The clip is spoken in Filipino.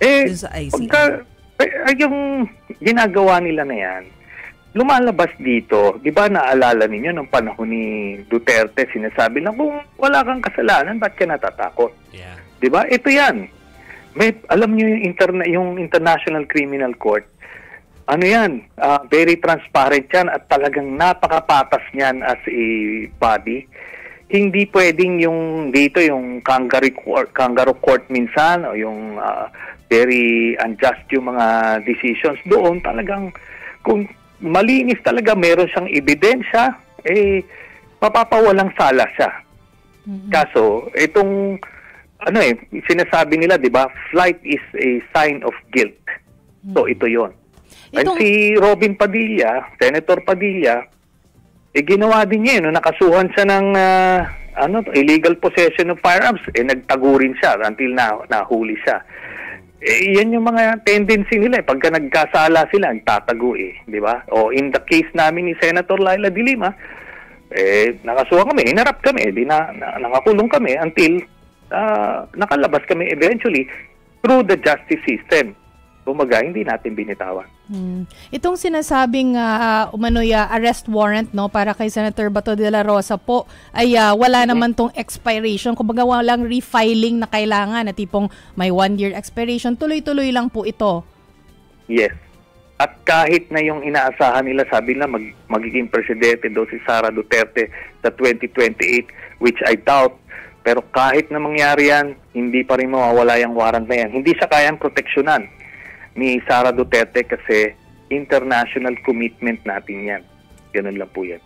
dun sa ICC. Yung ginagawa nila na yan, lumalabas dito, di ba naalala ninyo nung panahon ni Duterte, sinasabi lang kung wala kang kasalanan, ba't ka natatakot? Yeah. Di ba? Ito yan. Alam niyo yung International Criminal Court, ano yan, very transparent yan at talagang napakapatas niyan as a body. Hindi pwedeng yung dito, yung kangaroo court minsan, o yung very unjust yung mga decisions. Doon talagang, kung malinis talaga, meron siyang ebidensya, mapapawalang sala siya. Kaso, itong, sinasabi nila, di ba, flight is a sign of guilt. So, ito yon. And si Robin Padilla, Senator Padilla, ginawa din niya, nakasuhan siya ng illegal possession of firearms, nagtago rin siya until nahuli siya. Yan yung mga tendency nila. Pagka nagkasala sila, nagtatago di ba? O in the case namin ni Senator Laila de Lima, nakasuhan kami, hinarap kami, nakakulong kami until nakalabas kami eventually through the justice system. Bumaga, hindi natin binitawan. Itong sinasabing arrest warrant para kay Senator Bato de la Rosa po ay wala naman tong expiration. Kumbaga walang refiling na kailangan na tipong may 1-year expiration. Tuloy-tuloy lang po ito. Yes. At kahit na yung inaasahan nila, sabi na magiging presidente daw si Sara Duterte sa 2028, which I doubt. Pero kahit na mangyari yan, hindi pa rin mawawala yung warrant na yan. Hindi siya kayang proteksyonan ni Sara Duterte kasi international commitment natin yan. Ganun lang po yan.